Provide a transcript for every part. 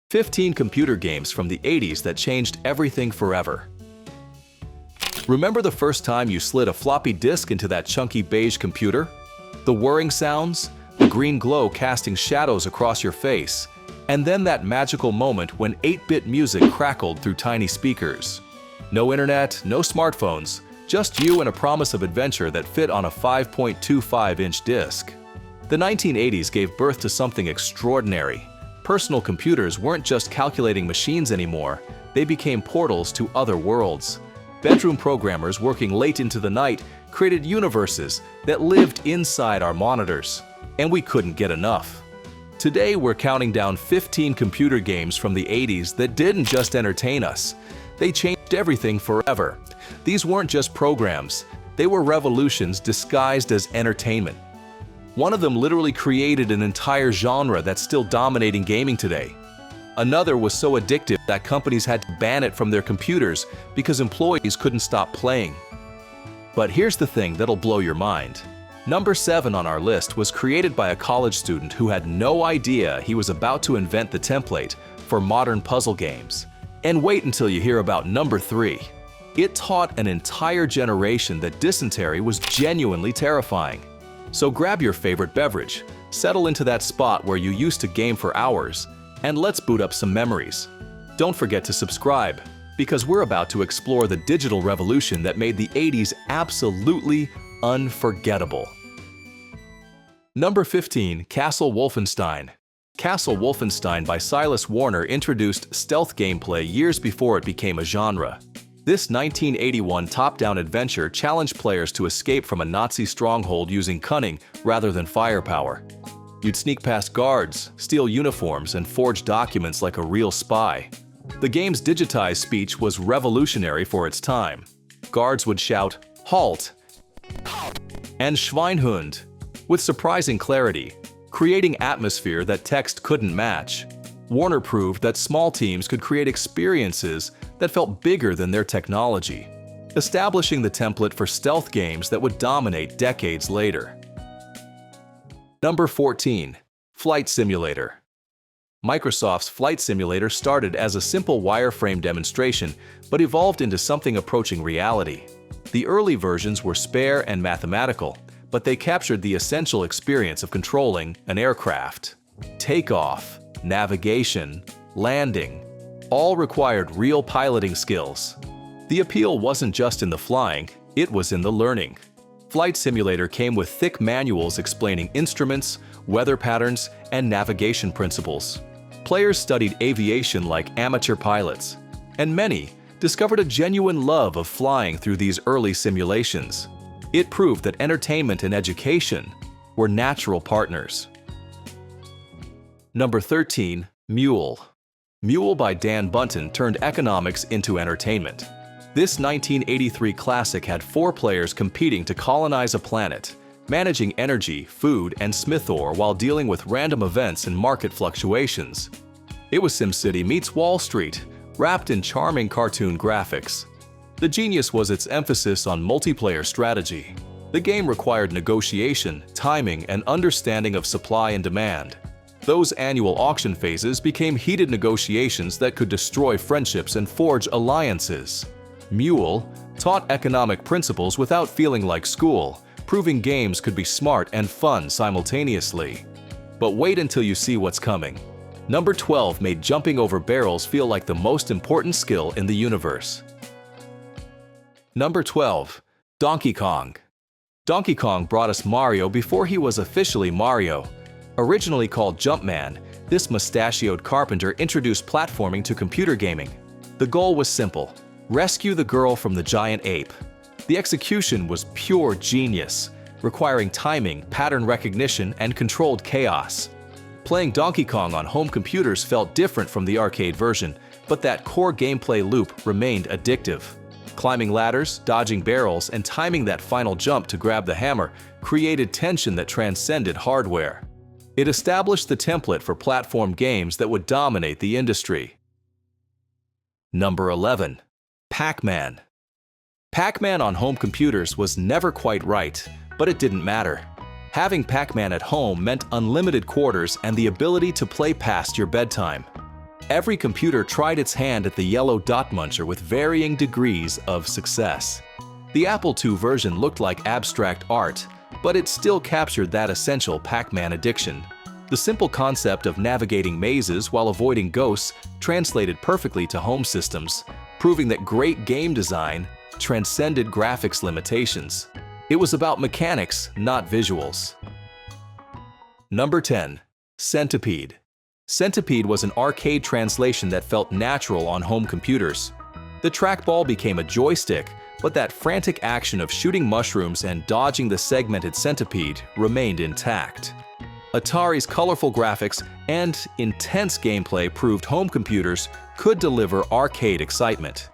15 computer games from the 80s that changed everything forever. Remember the first time you slid a floppy disk into that chunky beige computer? The whirring sounds, the green glow casting shadows across your face, and then that magical moment when 8-bit music crackled through tiny speakers. No internet, no smartphones, just you and a promise of adventure that fit on a 5.25-inch disc. The 1980s gave birth to something extraordinary. Personal computers weren't just calculating machines anymore, they became portals to other worlds. Bedroom programmers working late into the night created universes that lived inside our monitors, and we couldn't get enough. Today we're counting down 15 computer games from the 80s that didn't just entertain us, they changed everything forever. These weren't just programs, they were revolutions disguised as entertainment. One of them literally created an entire genre that's still dominating gaming today. Another was so addictive that companies had to ban it from their computers because employees couldn't stop playing. But here's the thing that'll blow your mind. Number 7 on our list was created by a college student who had no idea he was about to invent the template for modern puzzle games. And wait until you hear about number 3. It taught an entire generation that dysentery was genuinely terrifying. So grab your favorite beverage, settle into that spot where you used to game for hours, and let's boot up some memories. Don't forget to subscribe, because we're about to explore the digital revolution that made the 80s absolutely unforgettable. Number 15. Castle Wolfenstein. Castle Wolfenstein by Silas Warner introduced stealth gameplay years before it became a genre. This 1981 top-down adventure challenged players to escape from a Nazi stronghold using cunning rather than firepower. You'd sneak past guards, steal uniforms, and forge documents like a real spy. The game's digitized speech was revolutionary for its time. Guards would shout, "Halt!" and "Schweinhund" with surprising clarity, creating atmosphere that text couldn't match. Warner proved that small teams could create experiences that felt bigger than their technology, establishing the template for stealth games that would dominate decades later. Number 14. Flight Simulator. Microsoft's Flight Simulator started as a simple wireframe demonstration, but evolved into something approaching reality. The early versions were spare and mathematical, but they captured the essential experience of controlling an aircraft. Takeoff, navigation, landing, all required real piloting skills. The appeal wasn't just in the flying, it was in the learning. Flight Simulator came with thick manuals explaining instruments, weather patterns, and navigation principles. Players studied aviation like amateur pilots, and many discovered a genuine love of flying through these early simulations. It proved that entertainment and education were natural partners. Number 13. M.U.L.E. M.U.L.E. by Dan Bunton turned economics into entertainment. This 1983 classic had 4 players competing to colonize a planet, managing energy, food, and smith ore while dealing with random events and market fluctuations. It was SimCity meets Wall Street, wrapped in charming cartoon graphics. The genius was its emphasis on multiplayer strategy. The game required negotiation, timing, and understanding of supply and demand. Those annual auction phases became heated negotiations that could destroy friendships and forge alliances. M.U.L.E. taught economic principles without feeling like school, proving games could be smart and fun simultaneously. But wait until you see what's coming. Number 12 made jumping over barrels feel like the most important skill in the universe. Number 12. Donkey Kong. Donkey Kong brought us Mario before he was officially Mario. Originally called Jumpman, this mustachioed carpenter introduced platforming to computer gaming. The goal was simple: rescue the girl from the giant ape. The execution was pure genius, requiring timing, pattern recognition, and controlled chaos. Playing Donkey Kong on home computers felt different from the arcade version, but that core gameplay loop remained addictive. Climbing ladders, dodging barrels, and timing that final jump to grab the hammer created tension that transcended hardware. It established the template for platform games that would dominate the industry. Number 11. Pac-Man. Pac-Man on home computers was never quite right, but it didn't matter. Having Pac-Man at home meant unlimited quarters and the ability to play past your bedtime. Every computer tried its hand at the yellow dot muncher with varying degrees of success. The Apple II version looked like abstract art, but it still captured that essential Pac-Man addiction. The simple concept of navigating mazes while avoiding ghosts translated perfectly to home systems, proving that great game design transcended graphics limitations. It was about mechanics, not visuals. Number 10. Centipede. Centipede was an arcade translation that felt natural on home computers. The trackball became a joystick, but that frantic action of shooting mushrooms and dodging the segmented centipede remained intact. Atari's colorful graphics and intense gameplay proved home computers could deliver arcade excitement.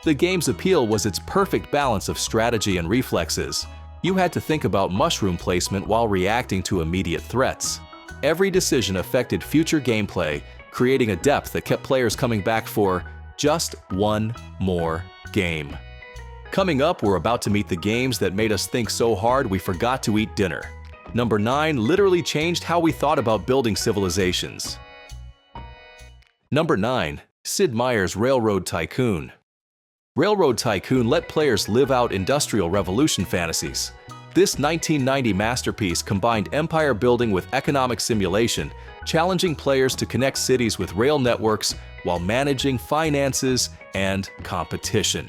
The game's appeal was its perfect balance of strategy and reflexes. You had to think about mushroom placement while reacting to immediate threats. Every decision affected future gameplay, creating a depth that kept players coming back for just one more game. Coming up, we're about to meet the games that made us think so hard we forgot to eat dinner. Number 9 literally changed how we thought about building civilizations. Number 9. Sid Meier's Railroad Tycoon. Railroad Tycoon let players live out Industrial Revolution fantasies. This 1990 masterpiece combined empire building with economic simulation, challenging players to connect cities with rail networks while managing finances and competition.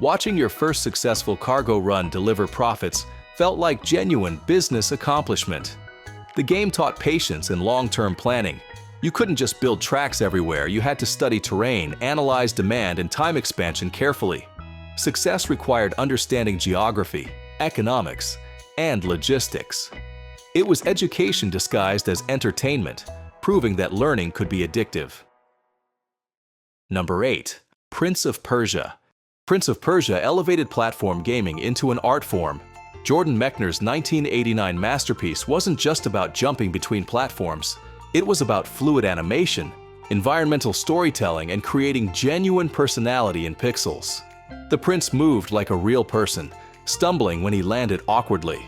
Watching your first successful cargo run deliver profits felt like genuine business accomplishment. The game taught patience and long-term planning. You couldn't just build tracks everywhere, you had to study terrain, analyze demand, and time expansion carefully. Success required understanding geography, economics, and logistics. It was education disguised as entertainment, proving that learning could be addictive. Number 8. Prince of Persia. Prince of Persia elevated platform gaming into an art form. Jordan Mechner's 1989 masterpiece wasn't just about jumping between platforms. It was about fluid animation, environmental storytelling, and creating genuine personality in pixels. The prince moved like a real person, stumbling when he landed awkwardly.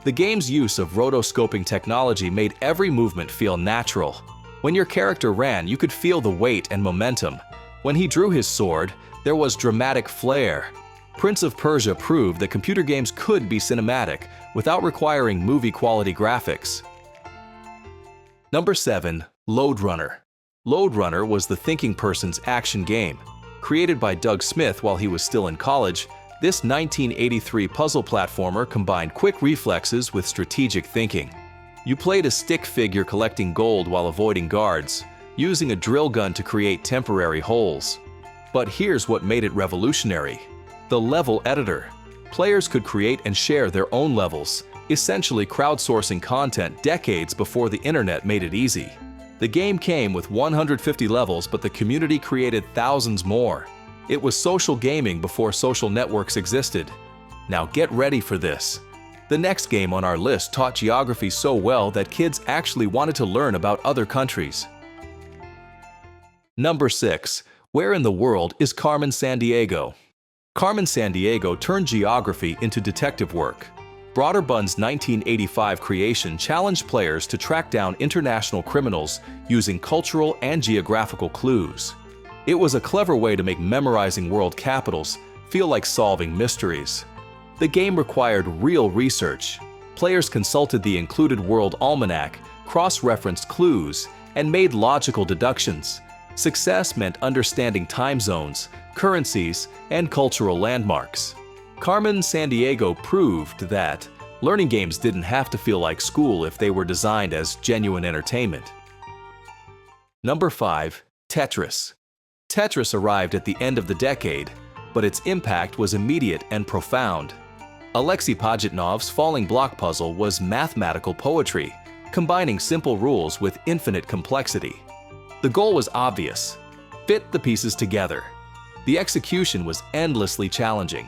The game's use of rotoscoping technology made every movement feel natural. When your character ran, you could feel the weight and momentum. When he drew his sword, there was dramatic flair. Prince of Persia proved that computer games could be cinematic without requiring movie-quality graphics. Number 7. Lode Runner. Lode Runner was the thinking person's action game. Created by Doug Smith while he was still in college, this 1983 puzzle platformer combined quick reflexes with strategic thinking. You played a stick figure collecting gold while avoiding guards, using a drill gun to create temporary holes. But here's what made it revolutionary: the level editor. Players could create and share their own levels, essentially crowdsourcing content decades before the internet made it easy. The game came with 150 levels, but the community created thousands more. It was social gaming before social networks existed. Now get ready for this. The next game on our list taught geography so well that kids actually wanted to learn about other countries. Number 6. Where in the world is Carmen Sandiego? Carmen Sandiego turned geography into detective work. Broderbund's 1985 creation challenged players to track down international criminals using cultural and geographical clues. It was a clever way to make memorizing world capitals feel like solving mysteries. The game required real research. Players consulted the included World Almanac, cross-referenced clues, and made logical deductions. Success meant understanding time zones, currencies, and cultural landmarks. Carmen Sandiego proved that learning games didn't have to feel like school if they were designed as genuine entertainment. Number 5. Tetris. Tetris arrived at the end of the decade, but its impact was immediate and profound. Alexei Pajitnov's falling block puzzle was mathematical poetry, combining simple rules with infinite complexity. The goal was obvious: fit the pieces together. The execution was endlessly challenging.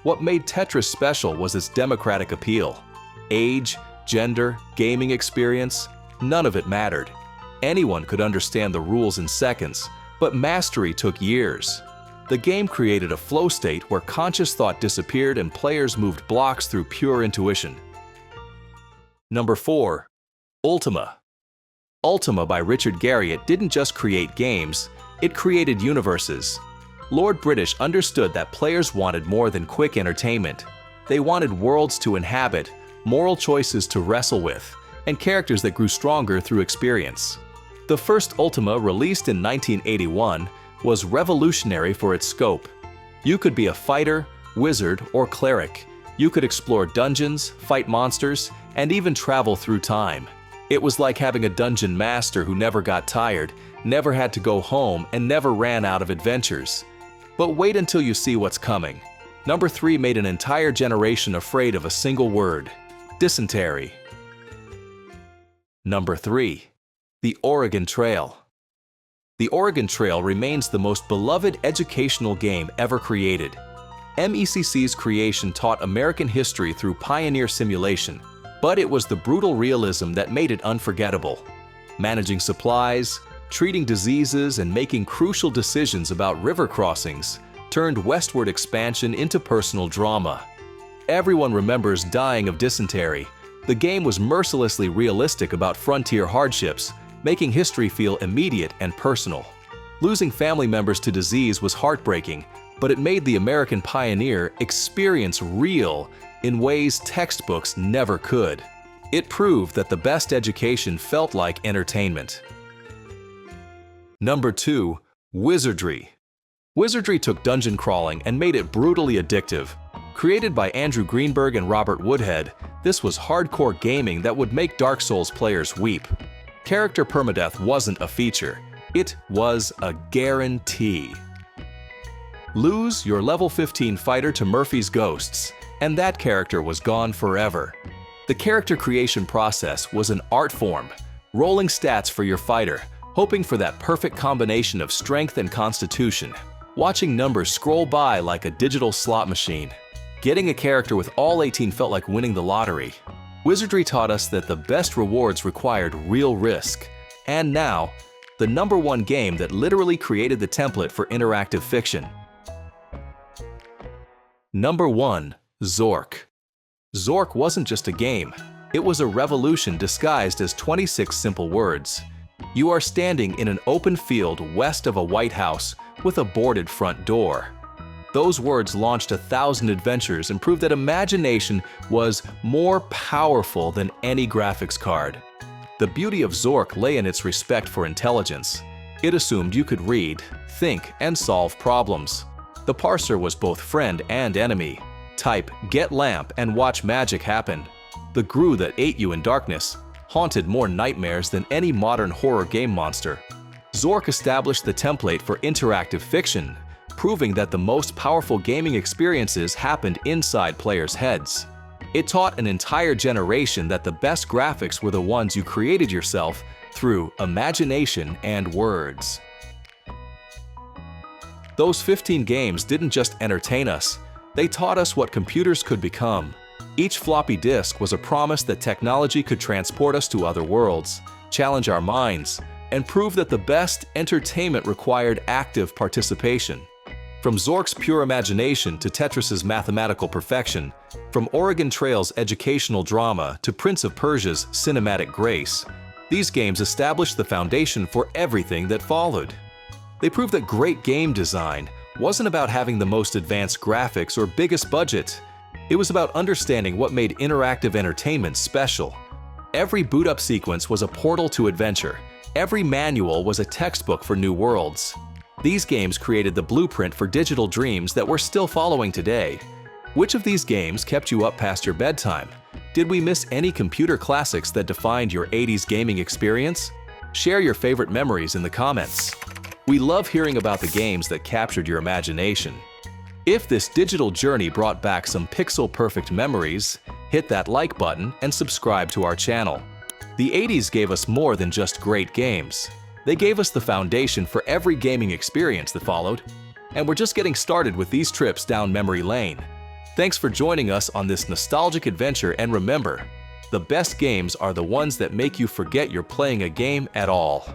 What made Tetris special was its democratic appeal. Age, gender, gaming experience, none of it mattered. Anyone could understand the rules in seconds, but mastery took years. The game created a flow state where conscious thought disappeared and players moved blocks through pure intuition. Number 4. Ultima. Ultima by Richard Garriott didn't just create games, it created universes. Lord British understood that players wanted more than quick entertainment. They wanted worlds to inhabit, moral choices to wrestle with, and characters that grew stronger through experience. The first Ultima, released in 1981, was revolutionary for its scope. You could be a fighter, wizard, or cleric. You could explore dungeons, fight monsters, and even travel through time. It was like having a dungeon master who never got tired, never had to go home, and never ran out of adventures. But wait until you see what's coming. Number 3 made an entire generation afraid of a single word: dysentery. Number 3. The Oregon Trail. The Oregon Trail remains the most beloved educational game ever created. MECC's creation taught American history through pioneer simulation, but it was the brutal realism that made it unforgettable. Managing supplies, treating diseases, and making crucial decisions about river crossings turned westward expansion into personal drama. Everyone remembers dying of dysentery. The game was mercilessly realistic about frontier hardships, making history feel immediate and personal. Losing family members to disease was heartbreaking, but it made the American pioneer experience real in ways textbooks never could. It proved that the best education felt like entertainment. Number 2. Wizardry. Wizardry took dungeon crawling and made it brutally addictive. Created by Andrew Greenberg and Robert Woodhead, this was hardcore gaming that would make Dark Souls players weep. Character permadeath wasn't a feature, it was a guarantee. Lose your level 15 fighter to Murphy's Ghosts, and that character was gone forever. The character creation process was an art form, rolling stats for your fighter, hoping for that perfect combination of strength and constitution, watching numbers scroll by like a digital slot machine. Getting a character with all 18 felt like winning the lottery. Wizardry taught us that the best rewards required real risk. And now, the number 1 game that literally created the template for interactive fiction. Number 1. Zork. Zork wasn't just a game. It was a revolution disguised as 26 simple words. You are standing in an open field west of a White House with a boarded front door. Those words launched 1,000 adventures and proved that imagination was more powerful than any graphics card. The beauty of Zork lay in its respect for intelligence. It assumed you could read, think, and solve problems. The parser was both friend and enemy. Type "get lamp" and watch magic happen. The grue that ate you in darkness haunted more nightmares than any modern horror game monster. Zork established the template for interactive fiction, proving that the most powerful gaming experiences happened inside players' heads. It taught an entire generation that the best graphics were the ones you created yourself through imagination and words. Those 15 games didn't just entertain us, they taught us what computers could become. Each floppy disk was a promise that technology could transport us to other worlds, challenge our minds, and prove that the best entertainment required active participation. From Zork's pure imagination to Tetris's mathematical perfection, from Oregon Trail's educational drama to Prince of Persia's cinematic grace, these games established the foundation for everything that followed. They proved that great game design wasn't about having the most advanced graphics or biggest budget. It was about understanding what made interactive entertainment special. Every boot-up sequence was a portal to adventure. Every manual was a textbook for new worlds. These games created the blueprint for digital dreams that we're still following today. Which of these games kept you up past your bedtime? Did we miss any computer classics that defined your 80s gaming experience? Share your favorite memories in the comments. We love hearing about the games that captured your imagination. If this digital journey brought back some pixel-perfect memories, hit that like button and subscribe to our channel. The 80s gave us more than just great games. They gave us the foundation for every gaming experience that followed. And we're just getting started with these trips down memory lane. Thanks for joining us on this nostalgic adventure, and remember, the best games are the ones that make you forget you're playing a game at all.